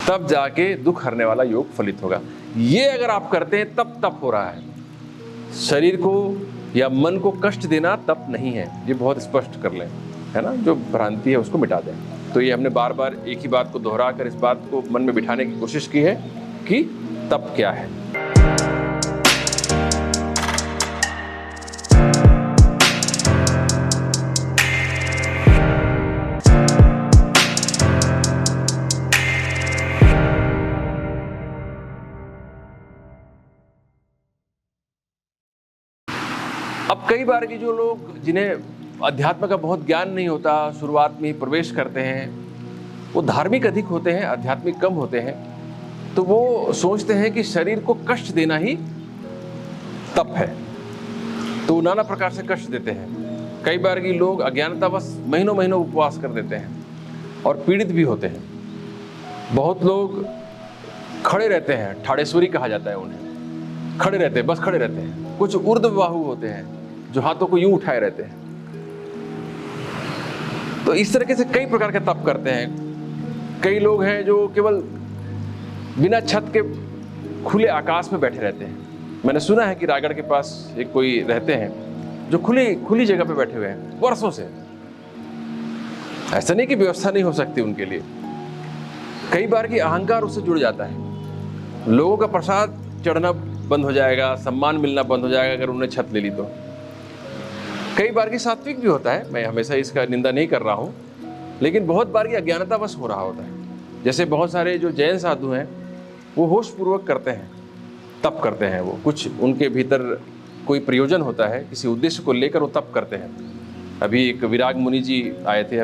तब जाके दुख हरने वाला योग फलित होगा। ये अगर आप करते हैं तब तप हो रहा है। शरीर को या मन को कष्ट देना तप नहीं है, ये बहुत स्पष्ट कर लें, है ना। जो भ्रांति है उसको मिटा दें। तो ये हमने बार बार एक ही बात को दोहरा कर इस बात को मन में बिठाने की कोशिश की है कि तप क्या है। अब कई बार की जो लोग जिन्हें अध्यात्म का बहुत ज्ञान नहीं होता, शुरुआत में ही प्रवेश करते हैं, वो धार्मिक अधिक होते हैं, आध्यात्मिक कम होते हैं, तो वो सोचते हैं कि शरीर को कष्ट देना ही तप है। तो नाना प्रकार से कष्ट देते हैं। कई बार की लोग अज्ञानतावश महीनों महीनों उपवास कर देते हैं और पीड़ित भी होते हैं। बहुत लोग खड़े रहते हैं, ठाड़ेश्वरी कहा जाता है उन्हें, खड़े रहते हैं, बस खड़े रहते हैं। कुछ ऊर्ध्वबाहु होते हैं जो हाथों को यूं उठाए रहते हैं। तो इस तरीके से कई प्रकार के तप करते हैं। कई लोग हैं जो केवल बिना छत के खुले आकाश में बैठे रहते हैं। मैंने सुना है कि रायगढ़ के पास एक कोई रहते हैं जो खुली जगह पे बैठे हुए हैं वर्षों से। ऐसा नहीं कि व्यवस्था नहीं हो सकती उनके लिए। कई बार की अहंकार उससे जुड़ जाता है। लोगों का प्रसाद चढ़ना बंद हो जाएगा, सम्मान मिलना बंद हो जाएगा अगर उन्होंने छत ले ली तो। कई बार की सात्विक भी होता है, मैं हमेशा इसका निंदा नहीं कर रहा हूँ, लेकिन बहुत बार की अज्ञानतावश हो रहा होता है। जैसे बहुत सारे जो जैन साधु हैं वो होश पूर्वक करते हैं, तप करते हैं। वो कुछ उनके भीतर कोई प्रयोजन होता है, किसी उद्देश्य को लेकर वो तप करते हैं। अभी एक विराग मुनि जी आए थे,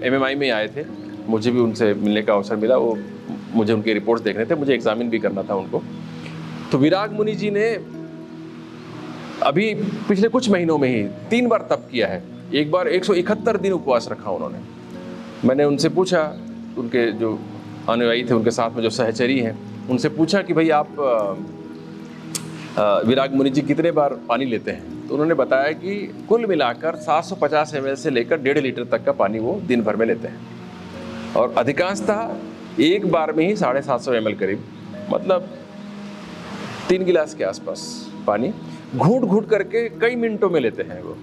MMI में आए थे, मुझे भी उनसे मिलने का अवसर मिला। वो मुझे उनके रिपोर्ट्स देखने थे, मुझे एग्जामिन भी करना था उनको। तो विराग मुनि जी ने अभी पिछले कुछ महीनों में ही 3 बार तप किया है। एक बार 171 दिन उपवास रखा उन्होंने। मैंने उनसे पूछा, उनके जो अनुयायी थे, उनके साथ में जो सहचरी हैं, उनसे पूछा कि भाई आप विराग मुनि जी कितने बार पानी लेते हैं? तो उन्होंने बताया कि कुल मिलाकर 750 ml से लेकर 1.5 लीटर तक का पानी वो दिन भर में लेते हैं, और अधिकांशतः एक बार में ही 750 ml करीब, मतलब 3 गिलास के आसपास पानी घूंट घूंट करके कई मिनटों में लेते हैं वो।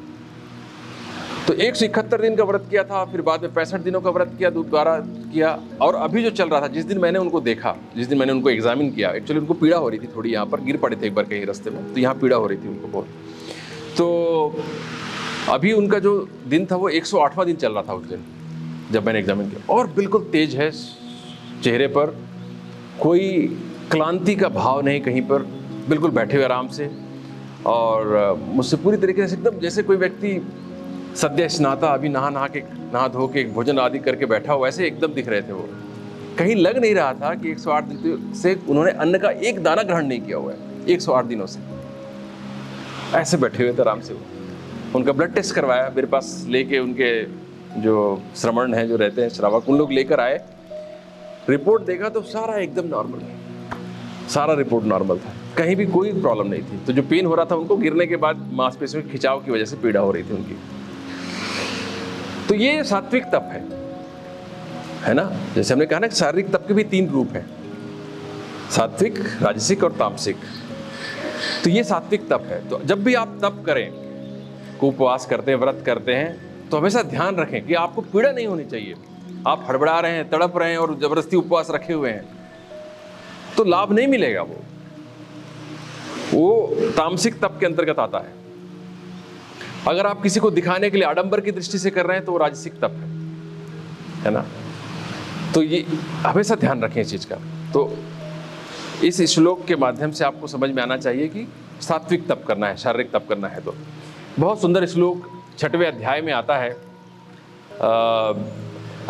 तो 171 दिन का व्रत किया था, फिर बाद में 65 दिनों का व्रत किया, दोबारा किया, और अभी जो चल रहा था, जिस दिन मैंने उनको देखा, जिस दिन मैंने उनको एग्जामिन किया, एक्चुअली उनको पीड़ा हो रही थी थोड़ी, यहाँ पर गिर पड़े थे एक बार कहीं रास्ते में, तो यहाँ पीड़ा हो रही थी उनको बहुत। तो अभी उनका जो दिन था वो 108वां दिन चल रहा था उस दिन जब मैंने एग्जामिन किया, और बिल्कुल तेज है चेहरे पर, कोई क्लांति का भाव नहीं कहीं पर, बिल्कुल बैठे हुए आराम से। और मुझसे पूरी तरीके से एकदम जैसे कोई व्यक्ति सद्य स्नाता, अभी नहा धो के भोजन आदि करके बैठा हो, वैसे एकदम दिख रहे थे वो। कहीं लग नहीं रहा था कि 108 दिन से उन्होंने अन्न का एक दाना ग्रहण नहीं किया हुआ है, 108 दिनों से ऐसे बैठे हुए थे आराम से वो। उनका ब्लड टेस्ट करवाया, मेरे पास लेके उनके जो श्रमण हैं, जो रहते हैं श्रावक, उन लोग लेकर आए। रिपोर्ट देखा तो सारा एकदम नॉर्मल है, सारा रिपोर्ट नॉर्मल था, कहीं भी कोई प्रॉब्लम नहीं थी। तो जो पेन हो रहा था उनको गिरने के बाद मांसपेशियों के खिंचाव की वजह से पीड़ा हो रही थी उनकी। तो ये सात्विक तप है ना। जैसे हमने कहा ना, शारीरिक तप के भी 3 रूप हैं, सात्विक, राजसिक और तामसिक। तो ये सात्विक तप है। तो जब भी आप तप करें, उपवास करते हैं, व्रत करते हैं, तो हमेशा ध्यान रखें कि आपको पीड़ा नहीं होनी चाहिए। आप हड़बड़ा रहे हैं, तड़प रहे हैं और जबरदस्ती उपवास रखे हुए हैं तो लाभ नहीं मिलेगा। वो तामसिक तप के अंतर्गत आता है। अगर आप किसी को दिखाने के लिए आडंबर की दृष्टि से कर रहे हैं तो वो राजसिक तप है ना। तो ये हमेशा ध्यान रखें इस चीज का। तो इस श्लोक के माध्यम से आपको समझ में आना चाहिए कि सात्विक तप करना है, शारीरिक तप करना है। तो बहुत सुंदर श्लोक 6वें अध्याय में आता है,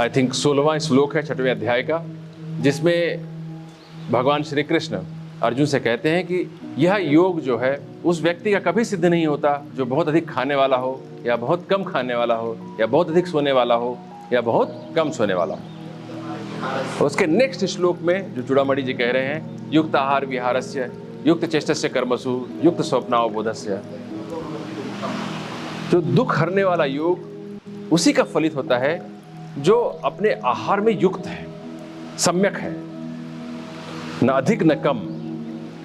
आई थिंक 16वां श्लोक है 6वें अध्याय का, जिसमें भगवान श्री कृष्ण अर्जुन से कहते हैं कि यह योग जो है उस व्यक्ति का कभी सिद्ध नहीं होता जो बहुत अधिक खाने वाला हो, या बहुत कम खाने वाला हो, या बहुत अधिक सोने वाला हो, या बहुत कम सोने वाला हो। उसके नेक्स्ट श्लोक में जो चूड़ामणि जी कह रहे हैं, युक्त आहार विहारस्य, युक्त चेष्टस्य कर्मसु, युक्त स्वप्नावबोधस्य। जो दुख हरने वाला योग उसी का फलित होता है जो अपने आहार में युक्त है, सम्यक है, न अधिक न कम।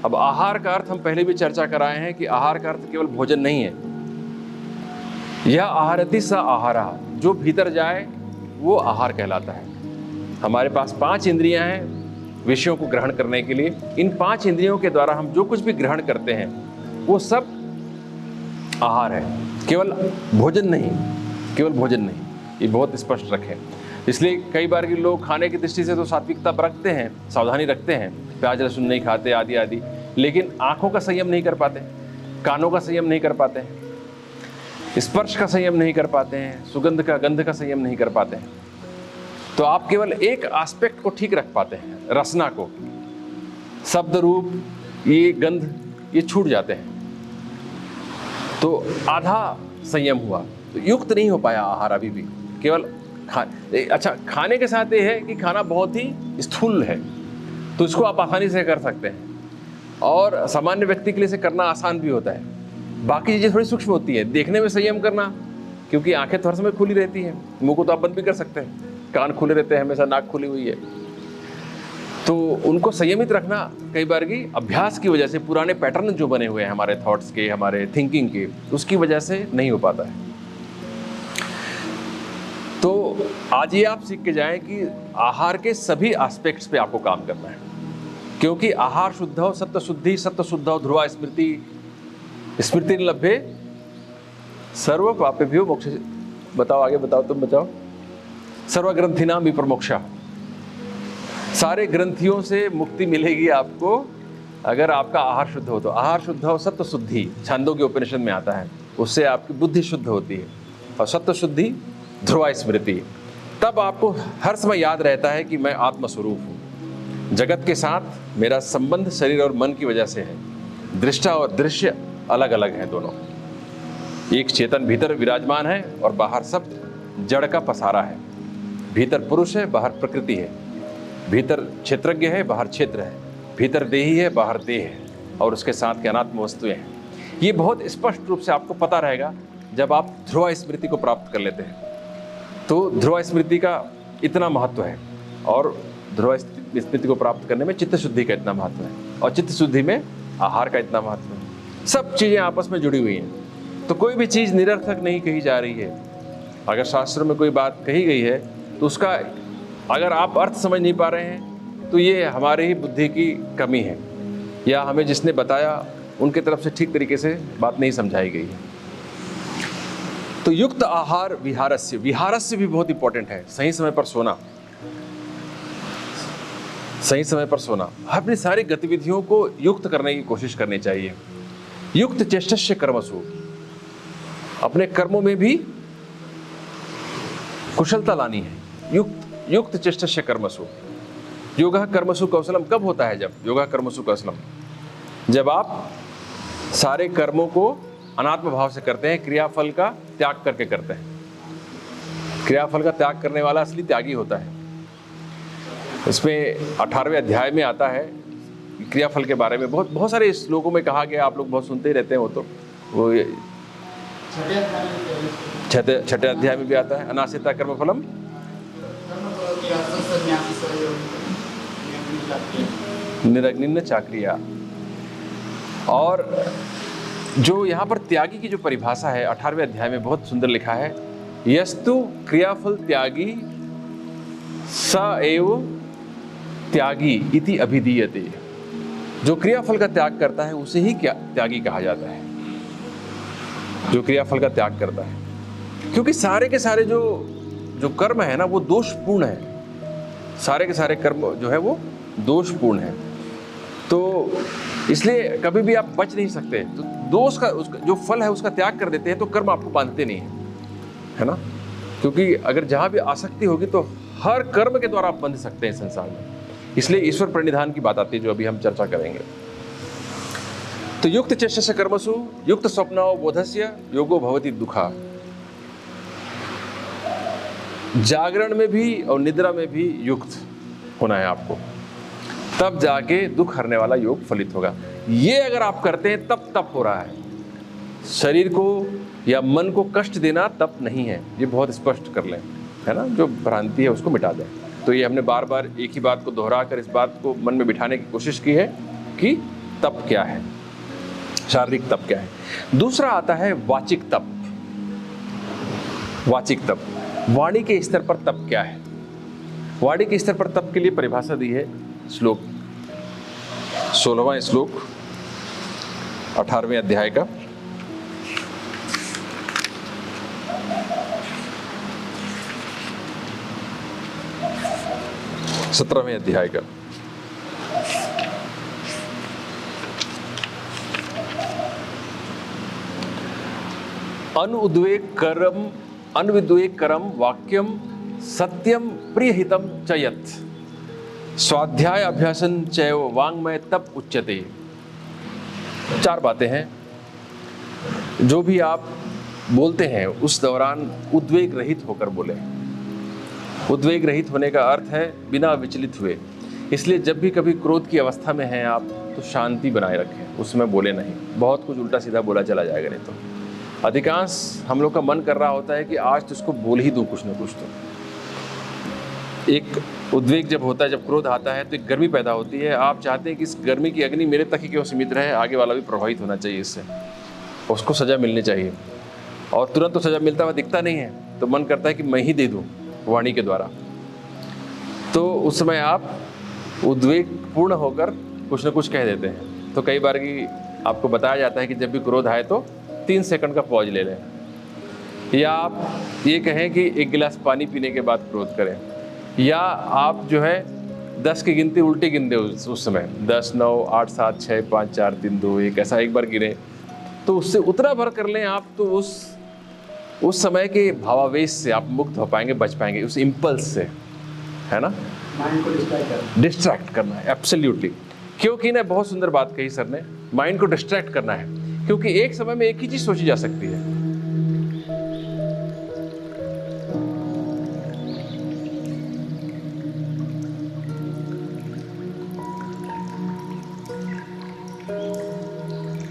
अब आहार का अर्थ हम पहले भी चर्चा कराए हैं कि आहार का अर्थ केवल भोजन नहीं है। यह आहारति स आहारा, जो भीतर जाए वो आहार कहलाता है। हमारे पास 5 इंद्रियां हैं विषयों को ग्रहण करने के लिए। इन 5 इंद्रियों के द्वारा हम जो कुछ भी ग्रहण करते हैं वो सब आहार है, केवल भोजन नहीं, केवल भोजन नहीं। ये बहुत स्पष्ट रखें। इसलिए कई बार के लोग खाने की दृष्टि से तो सात्विकता बरतते हैं, सावधानी रखते हैं, प्याज लहसुन नहीं खाते आदि आदि, लेकिन आंखों का संयम नहीं कर पाते, कानों का संयम नहीं कर पाते हैं, स्पर्श का संयम नहीं कर पाते हैं, सुगंध का, गंध का संयम नहीं कर पाते हैं। तो आप केवल एक एस्पेक्ट को ठीक रख पाते हैं, रसना को, शब्द रूप, ये गंध, ये छूट जाते हैं, तो आधा संयम हुआ। तो युक्त नहीं हो पाया आहार अभी भी, केवल अच्छा खाने के साथ ये है कि खाना बहुत ही स्थूल है, तो इसको आप आसानी से कर सकते हैं और सामान्य व्यक्ति के लिए इसे करना आसान भी होता है। बाकी चीज़ें थोड़ी सूक्ष्म होती है, देखने में संयम करना, क्योंकि आंखें तो हर समय खुली रहती हैं, मुंह को तो आप बंद भी कर सकते हैं, कान खुले रहते हैं हमेशा, नाक खुली हुई है, तो उनको संयमित रखना कई बार की अभ्यास की वजह से, पुराने पैटर्न जो बने हुए हैं हमारे थॉट्स के, हमारे थिंकिंग के, उसकी वजह से नहीं हो पाता है। तो आज ये आप सीख के जाएं कि आहार के सभी एस्पेक्ट्स पे आपको काम करना है, क्योंकि आहार शुद्धौ सत्व शुद्धि, सत्व शुद्धौ ध्रुवा स्मृति, स्मृति लभ्ये सर्व पापेभ्यो मोक्ष। बताओ आगे, बताओ तुम बताओ। सर्व ग्रंथिनाम विप्रमोक्षा, सारे ग्रंथियों से मुक्ति मिलेगी आपको अगर आपका आहार शुद्ध हो। तो आहार शुद्ध हो सत्व शुद्धि, छांदोग्य उपनिषद में आता है, उससे आपकी बुद्धि शुद्ध होती है, और सत्व शुद्धि ध्रुवा स्मृति, तब आपको हर समय याद रहता है कि मैं आत्मस्वरूप हूँ, जगत के साथ मेरा संबंध शरीर और मन की वजह से है, दृष्टा और दृश्य अलग अलग हैं दोनों, एक चेतन भीतर विराजमान है और बाहर सब जड़ का पसारा है, भीतर पुरुष है बाहर प्रकृति है, भीतर क्षेत्रज्ञ है बाहर क्षेत्र है, भीतर देही है बाहर देह है, और उसके साथ के अनात्म वस्तुएं हैं। ये बहुत स्पष्ट रूप से आपको पता रहेगा जब आप ध्रुवा स्मृति को प्राप्त कर लेते हैं। तो ध्रुवा स्मृति का इतना महत्व है, और ध्रुवा स्मृति को प्राप्त करने में चित्त शुद्धि का इतना महत्व है, और चित्त शुद्धि में आहार का इतना महत्व है। सब चीज़ें आपस में जुड़ी हुई हैं, तो कोई भी चीज़ निरर्थक नहीं कही जा रही है। अगर शास्त्रों में कोई बात कही गई है तो उसका अगर आप अर्थ समझ नहीं पा रहे हैं तो ये हमारे ही बुद्धि की कमी है, या हमें जिसने बताया उनके तरफ से ठीक तरीके से बात नहीं समझाई गई है। तो युक्त आहार विहारस्य, विहारस्य भी बहुत इंपॉर्टेंट है। सही समय पर सोना, सही समय पर सोना, अपनी सारी गतिविधियों को युक्त करने की कोशिश करनी चाहिए। युक्त चेष्टस्य कर्मसु, अपने कर्मों में भी कुशलता लानी है। युक्त चेष्टस्य कर्मसु, योगः कर्मसु कौशलम कब होता है? जब योगः कर्मसु कौशलम, जब आप सारे कर्मों को अनात्म भाव से करते हैं, क्रियाफल का त्याग करके करते हैं। क्रियाफल का त्याग करने वाला असली त्यागी होता है। इसमें 18वें अध्याय में आता है क्रियाफल के बारे में, बहुत सारे श्लोकों में कहा गया, आप लोग बहुत सुनते ही रहते हैं। वो छठे अध्याय में भी आता है, अनाश्रिता कर्मफलम निरग्निन्न चाक्रिया। और जो यहाँ पर त्यागी की जो परिभाषा है 18वें अध्याय में बहुत सुंदर लिखा है, यस्तु क्रियाफल त्यागी स एव त्यागी इति अभिधीयते। जो क्रियाफल का त्याग करता है उसे ही त्यागी कहा जाता है, जो क्रियाफल का त्याग करता है। क्योंकि सारे के सारे जो कर्म है ना वो दोषपूर्ण है, सारे के सारे कर्म जो है वो दोषपूर्ण है। तो इसलिए कभी भी आप बच नहीं सकते। तो दोष का उसका जो फल है उसका त्याग कर देते हैं तो कर्म आपको बांधते नहीं है ना। क्योंकि अगर जहाँ भी आसक्ति होगी तो हर कर्म के द्वारा आप बंध सकते हैं संसार में। इसलिए ईश्वर प्रणिधान की बात आती है जो अभी हम चर्चा करेंगे। तो युक्त चेष्टस्य कर्मसु युक्त स्वप्नो बोधस्य योगो भवति दुखा। जागरण में भी और निद्रा में भी युक्त होना है आपको, तब जाके दुख हरने वाला योग फलित होगा। ये अगर आप करते हैं तब हो रहा है। शरीर को या मन को कष्ट देना तप नहीं है, ये बहुत स्पष्ट कर लें, है ना। जो भ्रांति है उसको मिटा दें। तो ये हमने बार बार एक ही बात को दोहरा कर इस बात को मन में बिठाने की कोशिश की है कि तप क्या है, शारीरिक तप क्या है। दूसरा आता है वाचिक तप। वाचिक तप, वाणी के स्तर पर तप क्या है। वाणी के स्तर पर तप के लिए परिभाषा दी है श्लोक 16वां श्लोक 18वें अध्याय का। सत्रहवें अध्याय का। अनुद्वेग करम वाक्यम सत्यम प्रियहितम च यत् स्वाध्याय अभ्यासन चैव वाङ्मय तप उच्यते। 4 बातें हैं जो भी आप बोलते हैं उस दौरान उद्वेग रहित होकर बोले। उद्वेग रहित होने का अर्थ है बिना विचलित हुए। इसलिए जब भी कभी क्रोध की अवस्था में हैं आप तो शांति बनाए रखें, उसमें बोले नहीं। बहुत कुछ उल्टा सीधा बोला चला जाएगा नहीं तो। अधिकांश हम लोग का मन कर रहा होता है कि आज तो उसको बोल ही दूं कुछ ना कुछ। तो एक उद्वेग जब होता है, जब क्रोध आता है तो एक गर्मी पैदा होती है। आप चाहते हैं कि इस गर्मी की अग्नि मेरे तक ही क्यों सीमित रहे, आगे वाला भी प्रभावित होना चाहिए इससे, उसको सज़ा मिलनी चाहिए। और तुरंत तो सज़ा मिलता हुआ दिखता नहीं है तो मन करता है कि मैं ही दे दूँ वाणी के द्वारा। तो उस समय आप उद्वेग पूर्ण होकर कुछ न कुछ कह देते हैं। तो कई बार की आपको बताया जाता है कि जब भी क्रोध आए तो 3 सेकंड का पॉज ले लें, या आप ये कहें कि 1 गिलास पानी पीने के बाद क्रोध करें, या आप जो है 10 की गिनती उल्टी गिन दें उस समय 10, 9, 8, 7, 6, 5, 4, 3, 2, 1 ऐसा एक बार गिने तो उससे उतना भर कर लें आप। तो उस समय के भावावेश से आप मुक्त हो पाएंगे, बच पाएंगे उस इम्पल्स से, है ना। माइंड को डिस्ट्रैक्ट करना है, एब्सोल्युटली। क्योंकि ना बहुत सुंदर बात कही सर ने, माइंड को डिस्ट्रैक्ट करना है, क्योंकि एक समय में एक ही चीज़ सोची जा सकती है।